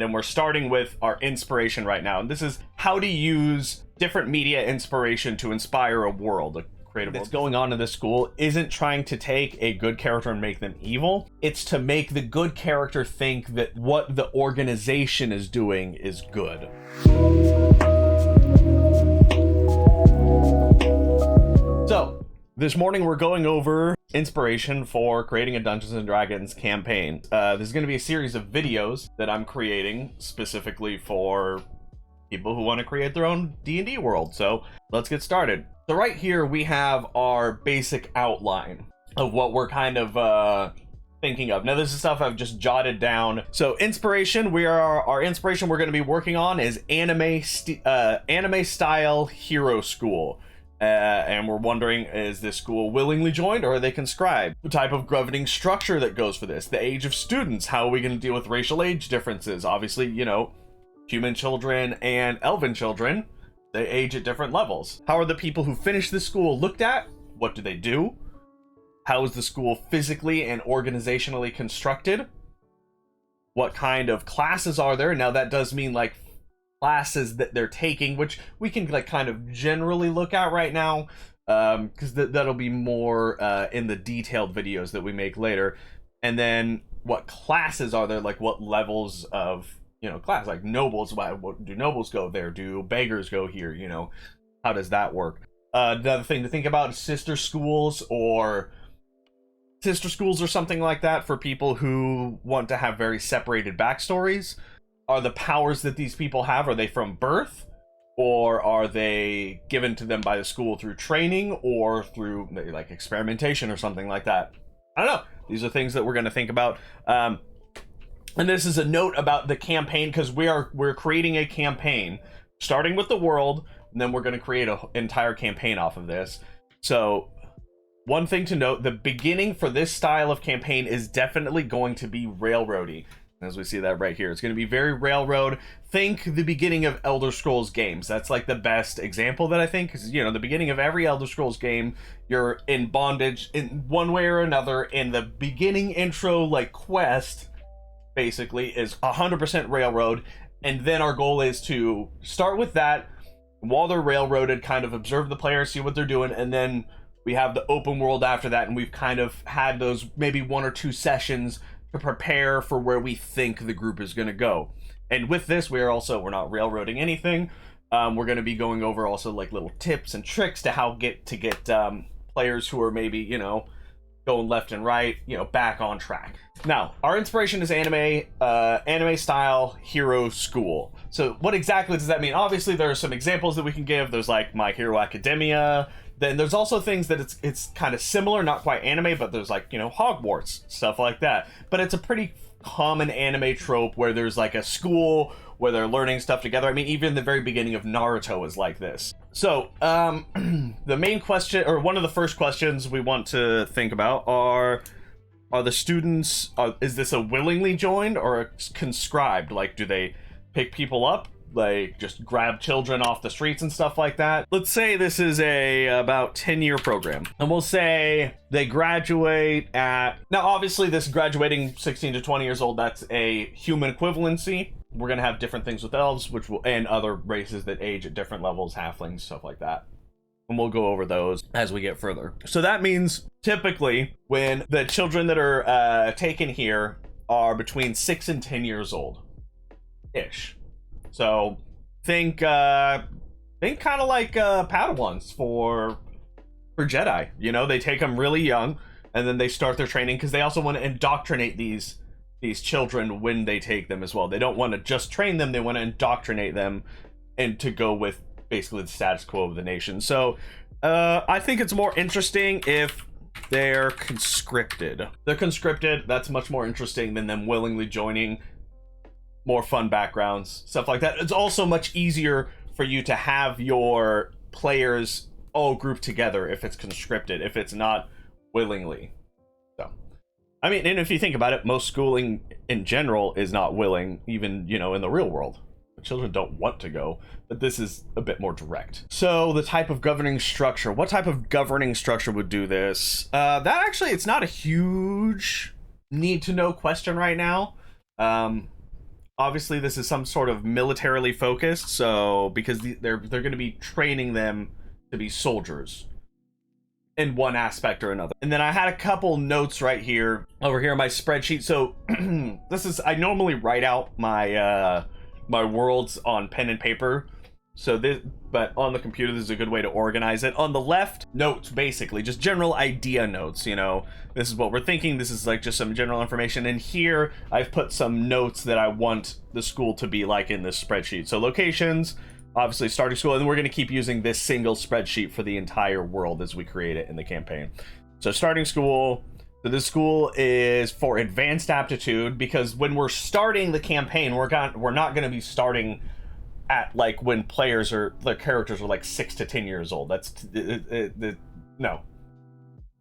And we're starting with our inspiration right now. And this is how to use different media inspiration to inspire a world, a creative world. What's going on in this school isn't trying to take a good character and make them evil. It's to make the good character think that what the organization is doing is good. So, this morning we're going over inspiration for creating a Dungeons & Dragons campaign. This is going to be a series of videos that I'm creating specifically for people who want to create their own D&D world. So let's get started. So right here we have our basic outline of what we're kind of thinking of. Now this is stuff I've just jotted down. So inspiration, our inspiration we're going to be working on is anime style hero school. And we're wondering, is this school willingly joined or are they conscribed? The type of governing structure that goes for this, the age of students, how are we going to deal with racial age differences? Obviously, you know, human children and elven children, they age at different levels. How are the people who finish this school looked at? What do they do? How is the school physically and organizationally constructed? What kind of classes are there? Now that does mean like classes that they're taking, which we can like kind of generally look at right now, because that'll be more in the detailed videos that we make later. And then what classes are there, like what levels of, you know, class, like nobles, what do nobles go there, do beggars go here, you know, how does that work? Another thing to think about is sister schools or something like that for people who want to have very separated backstories. Are the powers that these people have, are they from birth, or are they given to them by the school through training or through like experimentation or something like that? I don't know. These are things that we're going to think about. And this is a note about the campaign, because we're creating a campaign starting with the world, and then we're going to create an entire campaign off of this. So one thing to note, the beginning for this style of campaign is definitely going to be railroady. As we see that right here, it's going to be very railroad. Think the beginning of Elder Scrolls games. That's like the best example that I think, because, you know, the beginning of every Elder Scrolls game, you're in bondage in one way or another, and the beginning intro, like, quest, basically, is 100% railroad, and then our goal is to start with that, while they're railroaded, kind of observe the players, see what they're doing, and then we have the open world after that, and we've kind of had those maybe 1 or 2 sessions to prepare for where we think the group is going to go. And with this, we're not railroading anything. We're going to be going over also like little tips and tricks to how get players who are maybe, you know, going left and right, you know, back on track. Now, our inspiration is anime style hero school. So what exactly does that mean? Obviously, there are some examples that we can give. There's like My Hero Academia. Then there's also things that it's kind of similar, not quite anime, but there's like, you know, Hogwarts, stuff like that. But it's a pretty common anime trope where there's like a school where they're learning stuff together. I mean, even the very beginning of Naruto is like this. So, the main question, or one of the first questions we want to think about are the students, is this a willingly joined or a conscribed? Like, do they pick people up? Like just grab children off the streets and stuff like that. Let's say this is a about 10-year program, and we'll say they graduate at, now obviously this graduating 16 to 20 years old, that's a human equivalency. We're gonna have different things with elves, and other races that age at different levels, halflings, stuff like that. And we'll go over those as we get further. So that means typically when the children that are taken here are between 6 and 10 years old ish. So think kind of like Padawans for Jedi. You know, they take them really young, and then they start their training, because they also want to indoctrinate these children when they take them as well. They don't want to just train them; they want to indoctrinate them, and to go with basically the status quo of the nation. So I think it's more interesting if they're conscripted. They're conscripted. That's much more interesting than them willingly joining. More fun backgrounds, stuff like that. It's also much easier for you to have your players all grouped together if it's conscripted, if it's not willingly. So, I mean, and if you think about it, most schooling in general is not willing, even, you know, in the real world. The children don't want to go, but this is a bit more direct. So the type of governing structure, what type of governing structure would do this? That actually, it's not a huge need to know question right now. Obviously, this is some sort of militarily focused, so because they're going to be training them to be soldiers in one aspect or another. And then I had a couple notes right here over here in my spreadsheet. So this is, I normally write out my my worlds on pen and paper. So this, but on the computer, this is a good way to organize it. On the left, notes, basically, just general idea notes, you know, this is what we're thinking, this is like just some general information. And here, I've put some notes that I want the school to be like in this spreadsheet. So locations, obviously starting school, and we're going to keep using this single spreadsheet for the entire world as we create it in the campaign. So starting school, so this school is for advanced aptitude, because when we're starting the campaign, we're not going to be starting at like when the characters are like 6 to 10 years old. That's no.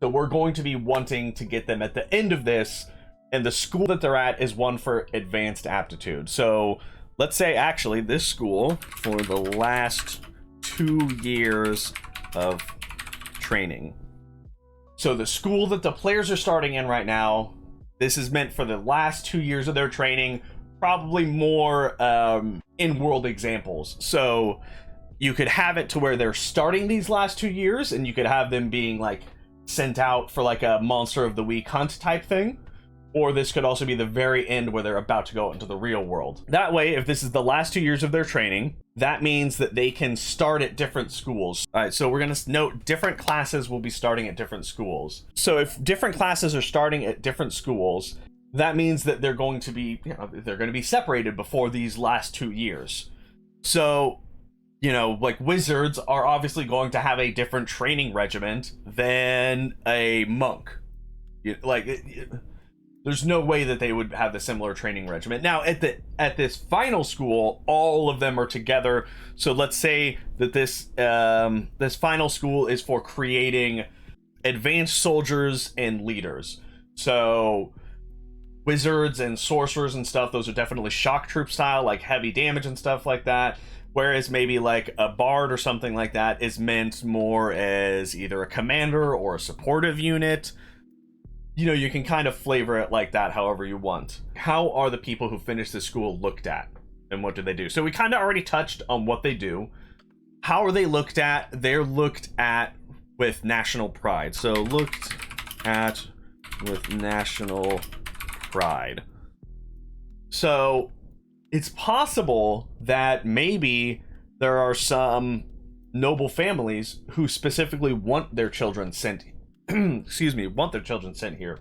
So we're going to be wanting to get them at the end of this, and the school that they're at is one for advanced aptitude. So let's say actually this school for the last 2 years of training. So the school that the players are starting in right now, this is meant for the last 2 years of their training, probably more in-world examples. So you could have it to where they're starting these last 2 years, and you could have them being like sent out for like a monster of the week hunt type thing. Or this could also be the very end where they're about to go into the real world. That way, if this is the last 2 years of their training, that means that they can start at different schools. All right, so we're going to note different classes will be starting at different schools. So if different classes are starting at different schools, that means that they're going to be, you know, they're going to be separated before these last 2 years. So, you know, like wizards are obviously going to have a different training regiment than a monk. There's no way that they would have the similar training regimen. Now, at this final school, all of them are together. So let's say that this final school is for creating advanced soldiers and leaders. So wizards and sorcerers and stuff, those are definitely shock troop style, like heavy damage and stuff like that. Whereas maybe like a bard or something like that is meant more as either a commander or a supportive unit. You know, you can kind of flavor it like that however you want. How are the people who finish this school looked at? And what do they do? So we kind of already touched on what they do. How are they looked at? They're looked at with national pride. So looked at with national pride. So it's possible that maybe there are some noble families who specifically want their children sent want their children sent here.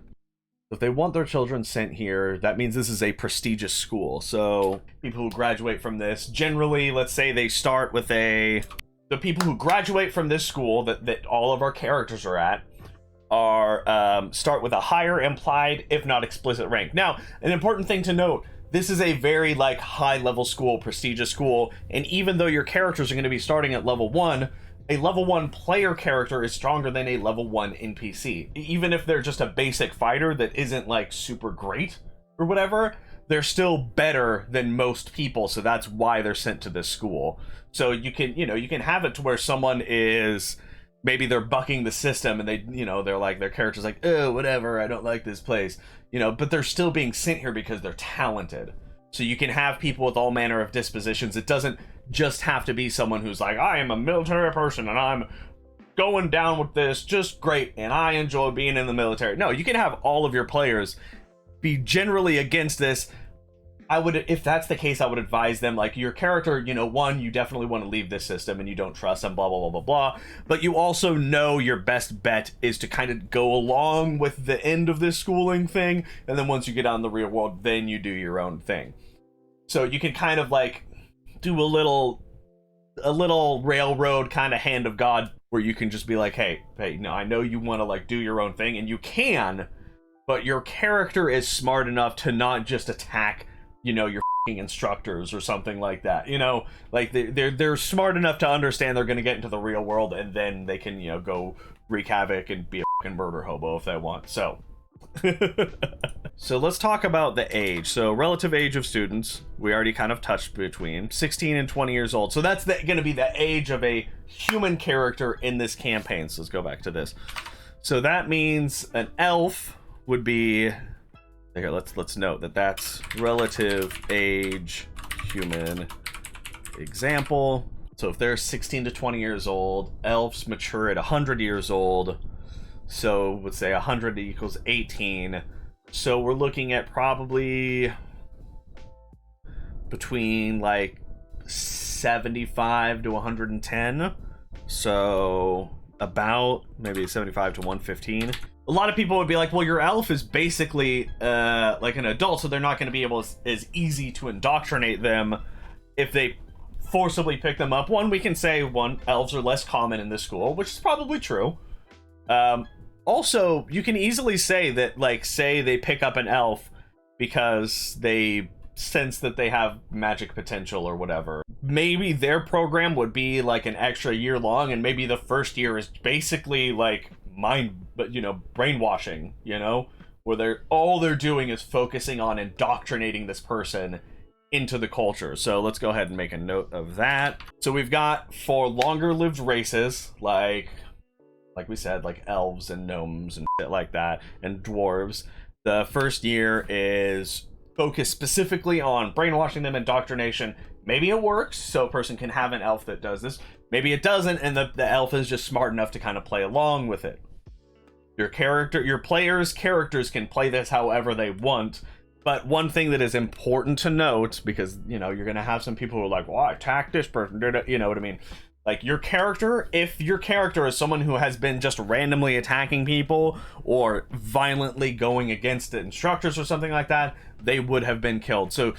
If they want their children sent here, that means this is a prestigious school. So people who graduate from this, generally, let's say they start with the people who graduate from this school that all of our characters are at are start with a higher implied, if not explicit rank. Now, an important thing to note, this is a very like high level school, prestigious school, and even though your characters are going to be starting at level 1, a level 1 player character is stronger than a level 1 NPC. Even if they're just a basic fighter that isn't like super great or whatever, they're still better than most people, so that's why they're sent to this school. So you can have it to where someone is, maybe they're bucking the system and they're like, their character's like, oh, whatever, I don't like this place. But they're still being sent here because they're talented. So you can have people with all manner of dispositions. It doesn't just have to be someone who's like, I am a military person and I'm going down with this just great and I enjoy being in the military. No, you can have all of your players be generally against this. If that's the case, I would advise them, like, your character, one, you definitely want to leave this system and you don't trust them, blah, blah, blah, blah, blah. But you also know your best bet is to kind of go along with the end of this schooling thing. And then once you get out in the real world, then you do your own thing. So you can kind of like do a little railroad kind of hand of God where you can just be like, hey, no, I know you want to like do your own thing, and you can, but your character is smart enough to not just attack your instructors or something like that. Like they're smart enough to understand they're going to get into the real world, and then they can go wreak havoc and be a murder hobo if they want. So so let's talk about the age. So relative age of students, we already kind of touched between 16 and 20 years old. So that's going to be the age of a human character in this campaign. So let's go back to this. So that means an elf would be Here, let's note that that's relative age human example. So if they're 16 to 20 years old, elves mature at 100 years old. So let's say 100 equals 18. So we're looking at probably between like 75 to 110. So about maybe 75 to 115. A lot of people would be like, well, your elf is basically like an adult, so they're not going to be able as easy to indoctrinate them if they forcibly pick them up. One, we can say elves are less common in this school, which is probably true. Also, you can easily say that, like, say they pick up an elf because they sense that they have magic potential or whatever. Maybe their program would be like an extra year long, and maybe the first year is basically like brainwashing, where all they're doing is focusing on indoctrinating this person into the culture. So let's go ahead and make a note of that. So we've got for longer lived races, like we said, like elves and gnomes and shit like that, and dwarves, the first year is focused specifically on brainwashing them, indoctrination. Maybe it works, so a person can have an elf that does this. Maybe it doesn't, and the elf is just smart enough to kind of play along with it. Your players' characters can play this however they want, but one thing that is important to note, because, you're going to have some people who are like, well, I attacked this person, you know what I mean? Like, your character, if your character is someone who has been just randomly attacking people or violently going against the instructors or something like that, they would have been killed. So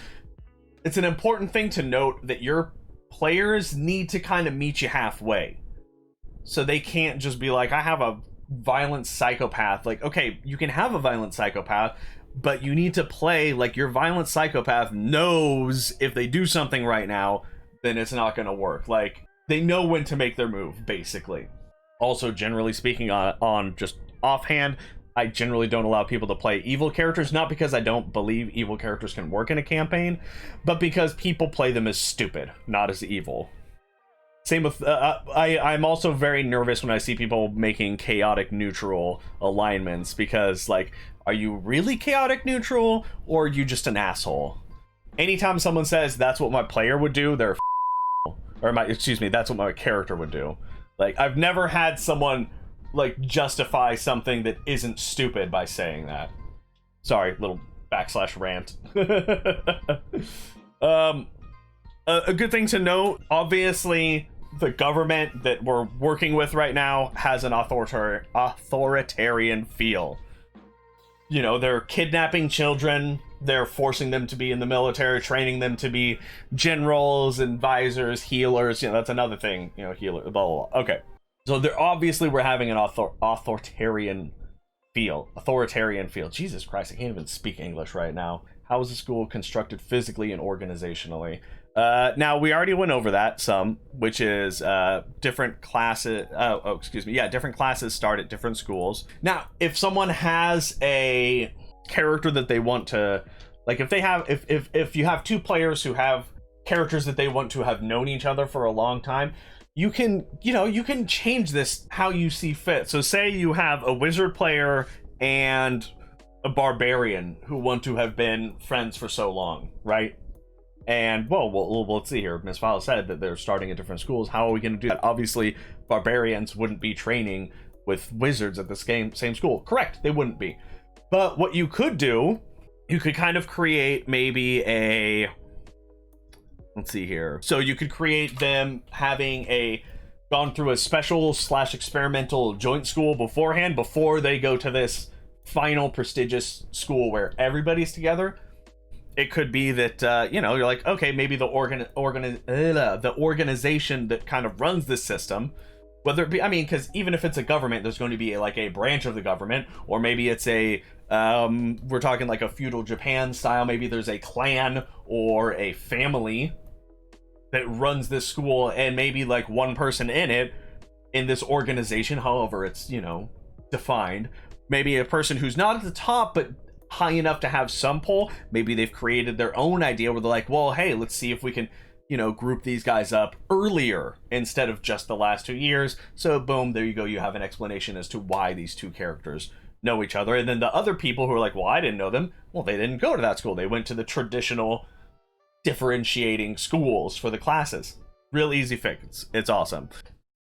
it's an important thing to note that your players need to kind of meet you halfway. So they can't just be like, I have a violent psychopath. Like, okay, you can have a violent psychopath, but you need to play like your violent psychopath knows if they do something right now, then it's not going to work. Like, they know when to make their move, basically. Also, generally speaking, on just offhand, I generally don't allow people to play evil characters, not because I don't believe evil characters can work in a campaign, but because people play them as stupid, not as evil. Same with, I'm also very nervous when I see people making chaotic neutral alignments, because, like, are you really chaotic neutral, or are you just an asshole? Anytime someone says that's what my player would do, they're that's what my character would do. Like, I've never had someone, like, justify something that isn't stupid by saying that. Sorry, little /rant. A good thing to note, obviously, the government that we're working with right now has an authoritarian feel. They're kidnapping children, they're forcing them to be in the military, training them to be generals, advisors, healers. That's another thing, healer, blah, blah, blah. Okay. So we're having an authoritarian feel. Jesus Christ, I can't even speak English right now. How is the school constructed physically and organizationally? Now, we already went over that some, which is different classes. Different classes start at different schools. Now, if someone has a character that they want to, like, if you have two players who have characters that they want to have known each other for a long time, you can change this how you see fit. So say you have a wizard player and a barbarian who want to have been friends for so long, right? And, well, let's see here. Ms. Fowler said that they're starting at different schools. How are we going to do that? Obviously, barbarians wouldn't be training with wizards at the same school. Correct, they wouldn't be. But what you could do, you could kind of create maybe let's see here. So you could create them having gone through a special / experimental joint school beforehand, before they go to this final prestigious school where everybody's together. It could be that, you're like, okay, maybe the organization that kind of runs this system, whether it be, because even if it's a government, there's going to be like a branch of the government, or maybe it's we're talking like a feudal Japan style, maybe there's a clan or a family that runs this school, and maybe like one person in this organization, however it's, defined, maybe a person who's not at the top, but high enough to have some pull. Maybe they've created their own idea where they're like, well, hey, let's see if we can, group these guys up earlier instead of just the last 2 years. So boom, there you go. You have an explanation as to why these two characters know each other. And then the other people who are like, well, I didn't know them, well, they didn't go to that school. They went to the traditional differentiating schools for the classes. Real easy fix. It's awesome.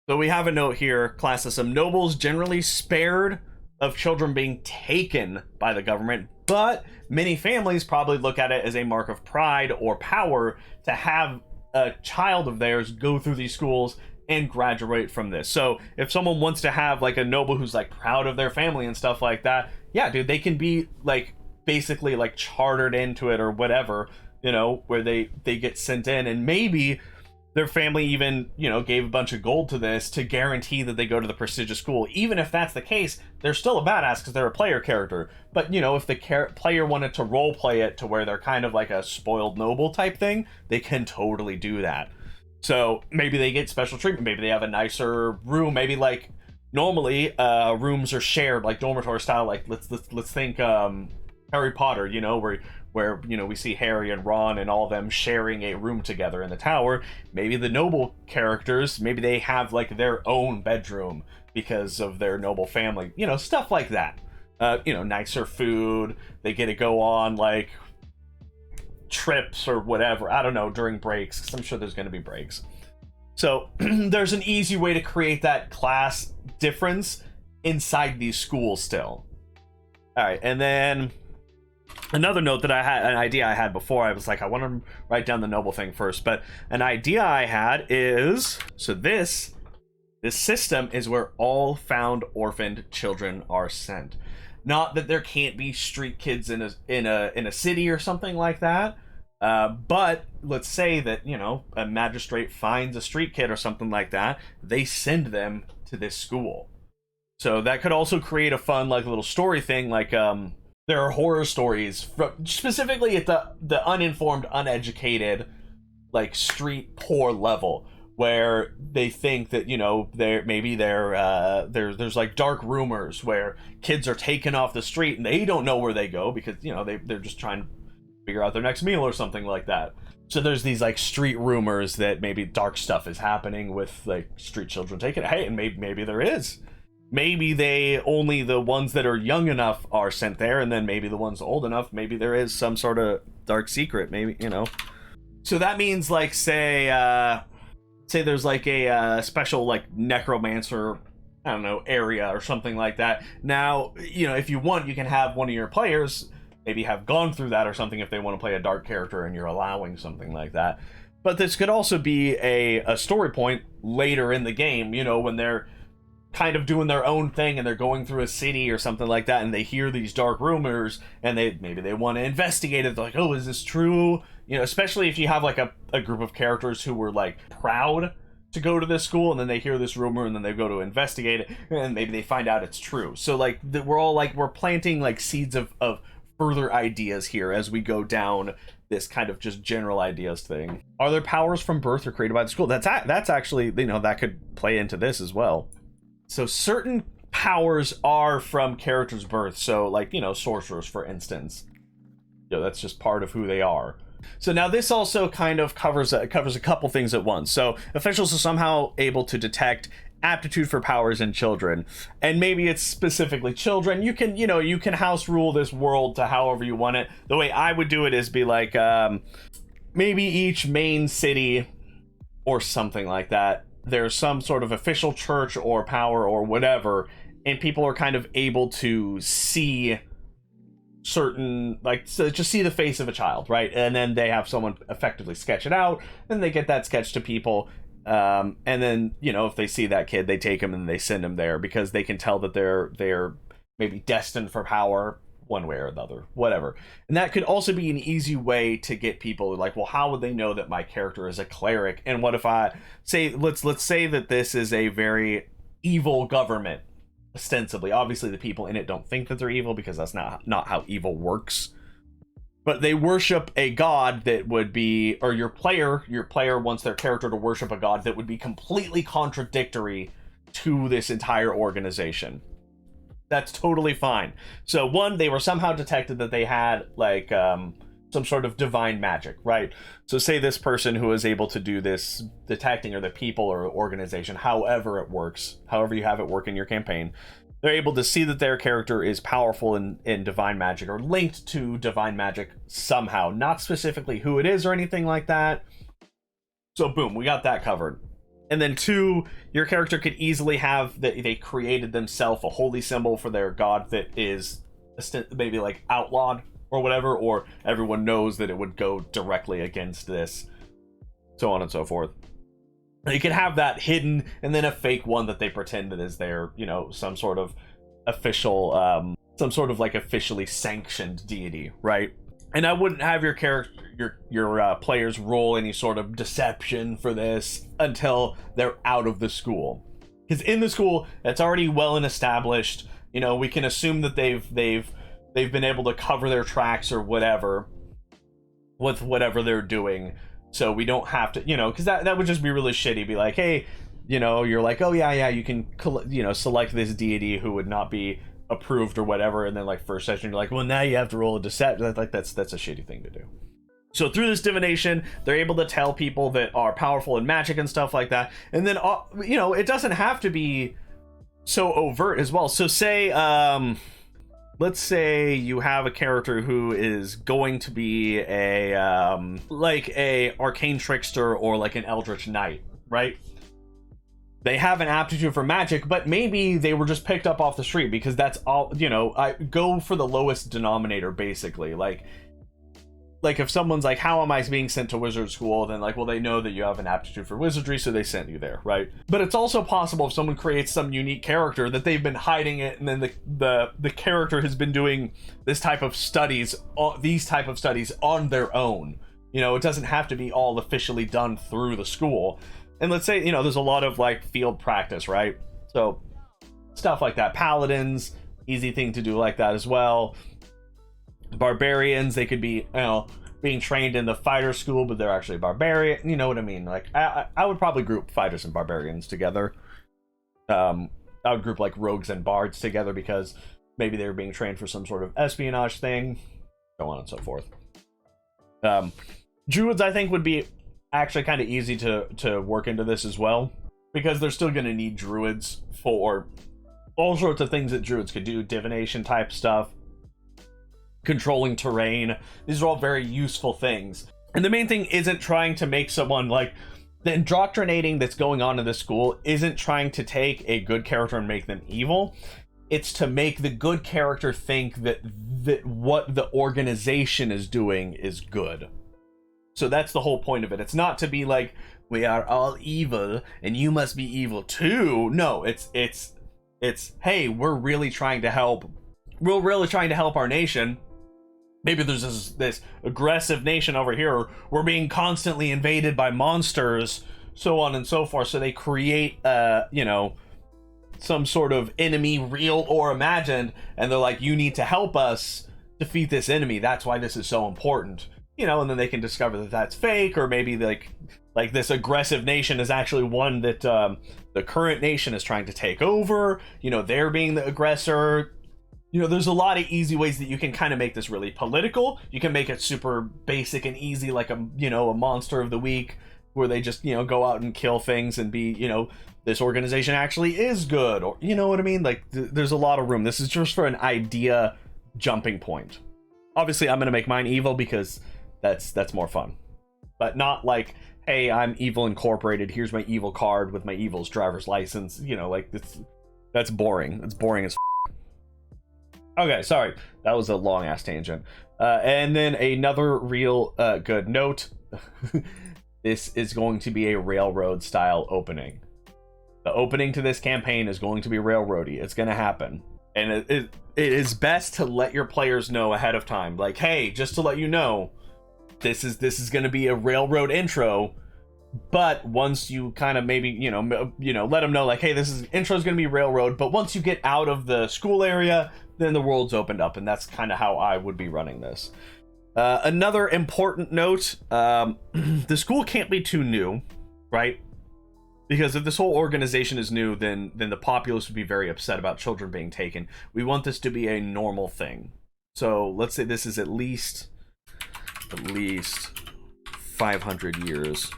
So we have a note here, class system. Nobles generally spared of children being taken by the government, but many families probably look at it as a mark of pride or power to have a child of theirs go through these schools and graduate from this. So if someone wants to have like a noble who's like proud of their family and stuff like that, yeah, dude, they can be like basically like chartered into it or whatever, you know, where they get sent in, and maybe their family even, you know, gave a bunch of gold to this to guarantee that they go to the prestigious school. Even if that's the case, they're still a badass because they're a player character. But, you know, if the player wanted to role play it to where they're kind of like a spoiled noble type thing, they can totally do that. So maybe they get special treatment. Maybe they have a nicer room. Maybe like normally rooms are shared like dormitory style. Like let's think Harry Potter, you know, where you know we see Harry and Ron and all of them sharing a room together in the tower. Maybe the noble characters, maybe they have like their own bedroom because of their noble family, you know, stuff like that. You know, nicer food. They get to go on like trips or whatever, I don't know, during breaks, because I'm sure there's going to be breaks. So there's an easy way to create that class difference inside these schools still. All right, and then another note that I had, an idea I had before, I was like, I want to write down the noble thing first, but an idea I had is, so this system is where all found orphaned children are sent. Not that there can't be street kids in a city or something like that, but let's say that, you know, a magistrate finds a street kid or something like that, they send them to this school. So that could also create a fun like little story thing, like there are horror stories specifically at the uninformed, uneducated, like street poor level, where they think that, you know, there's like dark rumors where kids are taken off the street and they don't know where they go because, you know, they're just trying to figure out their next meal or something like that. So there's these like street rumors that maybe dark stuff is happening with like street children taken. Hey, and maybe there is. Maybe they only the ones that are young enough are sent there, and then maybe the ones old enough, maybe there is some sort of dark secret, maybe, you know. So that means like say there's like a special like necromancer, I don't know, area or something like that. Now, you know, if you want, you can have one of your players maybe have gone through that or something if they want to play a dark character and you're allowing something like that. But this could also be a story point later in the game, you know, when they're kind of doing their own thing and they're going through a city or something like that and they hear these dark rumors and maybe they want to investigate it. They're like, oh, is this true? You know, especially if you have like a group of characters who were like proud to go to this school and then they hear this rumor and then they go to investigate it and maybe they find out it's true. So like we're planting like seeds of further ideas here as we go down this kind of just general ideas thing. Are there powers from birth or created by the school? That's actually, you know, that could play into this as well. So certain powers are from characters' birth. So like, you know, sorcerers, for instance. You know, that's just part of who they are. So now this also kind of covers a couple things at once. So officials are somehow able to detect aptitude for powers in children. And maybe it's specifically children. You can house rule this world to however you want it. The way I would do it is be like, maybe each main city or something like that, there's some sort of official church or power or whatever, and people are kind of able to see certain, like, so just see the face of a child, right? And then they have someone effectively sketch it out, and they get that sketch to people, and then, you know, if they see that kid, they take him and they send him there because they can tell that they're maybe destined for power one way or another, whatever. And that could also be an easy way to get people like, well, how would they know that my character is a cleric? And what if I say, let's say that this is a very evil government, ostensibly. Obviously the people in it don't think that they're evil because that's not how evil works, but they worship a god that would be, or your player wants their character to worship a god that would be completely contradictory to this entire organization. That's totally fine. So one, they were somehow detected that they had like some sort of divine magic, right? So say this person who is able to do this detecting, or the people or organization, however it works, however you have it work in your campaign, they're able to see that their character is powerful in divine magic or linked to divine magic somehow, not specifically who it is or anything like that. So boom, we got that covered. And then 2, your character could easily have that they created themselves a holy symbol for their god that is maybe like outlawed or whatever, or everyone knows that it would go directly against this, so on and so forth. You can have that hidden, and then a fake one that they pretend that is their, you know, some sort of official, some sort of like officially sanctioned deity, right? And I wouldn't have your character, your players roll any sort of deception for this until they're out of the school, because in the school it's already well and established. You know, we can assume that they've been able to cover their tracks or whatever with whatever they're doing. So we don't have to, you know, because that would just be really shitty. Be like, hey, you know, you're like, oh yeah, you can, you know, select this deity who would not be approved or whatever, and then like first session you're like, well, now you have to roll a deception. Like that's a shitty thing to do. So through this divination, they're able to tell people that are powerful in magic and stuff like that. And then, you know, it doesn't have to be so overt as well. So say, let's say you have a character who is going to be a like a arcane trickster or like an eldritch knight, right? They have an aptitude for magic, but maybe they were just picked up off the street, because that's all, you know, I go for the lowest denominator basically. Like if someone's like, how am I being sent to wizard school? Then like, well, they know that you have an aptitude for wizardry, so they sent you there, right? But it's also possible if someone creates some unique character that they've been hiding it, and then the character has been doing this type of studies, these type of studies on their own. You know, it doesn't have to be all officially done through the school. And let's say, you know, there's a lot of like field practice, right? So stuff like that. Paladins, easy thing to do like that as well. Barbarians, they could be, you know, being trained in the fighter school, but they're actually barbarian. You know what I mean? Like I would probably group fighters and barbarians together. I would group like rogues and bards together, because maybe they were being trained for some sort of espionage thing, so on and so forth. Druids, I think, would be actually kind of easy to work into this as well, because they're still going to need druids for all sorts of things that druids could do, divination type stuff, controlling terrain. These are all very useful things. And the main thing isn't trying to make someone, like, the indoctrinating that's going on in this school isn't trying to take a good character and make them evil. It's to make the good character think that what the organization is doing is good. So that's the whole point of it. It's not to be like, we are all evil and you must be evil too. No, it's hey, we're really trying to help. We're really trying to help our nation. Maybe there's this aggressive nation over here. We're being constantly invaded by monsters, so on and so forth. So they create, you know, some sort of enemy, real or imagined, and they're like, you need to help us defeat this enemy. That's why this is so important. You know, and then they can discover that that's fake, or maybe like this aggressive nation is actually one that the current nation is trying to take over. You know, they're being the aggressor. You know, there's a lot of easy ways that you can kind of make this really political. You can make it super basic and easy, like a monster of the week, where they just, you know, go out and kill things and be, you know, this organization actually is good, or, you know what I mean? Like, there's a lot of room. This is just for an idea jumping point. Obviously, I'm going to make mine evil because that's more fun. But not like, hey, I'm Evil Incorporated, here's my evil card with my evil's driver's license. You know, like, that's boring. That's boring as Okay, sorry. That was a long-ass tangent. And then another real good note. This is going to be a railroad-style opening. The opening to this campaign is going to be railroady. It's going to happen. And it is best to let your players know ahead of time. Like, hey, just to let you know, this is going to be a railroad intro. But once you kind of maybe, you know, let them know, like, hey, intro is going to be railroad. But once you get out of the school area, then the world's opened up. And that's kind of how I would be running this. Another important note, the school can't be too new, right? Because if this whole organization is new, then the populace would be very upset about children being taken. We want this to be a normal thing. So let's say this is at least 500 years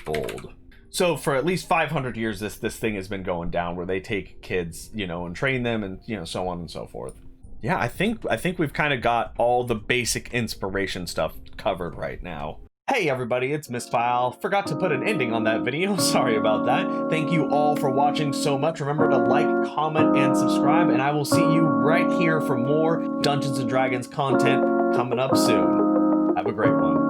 old. So for at least 500 years, this thing has been going down, where they take kids, you know, and train them, and you know, so on and so forth. Yeah, I think we've kind of got all the basic inspiration stuff covered right now. Hey everybody, it's Misfile. Forgot to put an ending on that video. Sorry about that. Thank you all for watching so much. Remember to like, comment, and subscribe, and I will see you right here for more Dungeons & Dragons content coming up soon. Have a great one.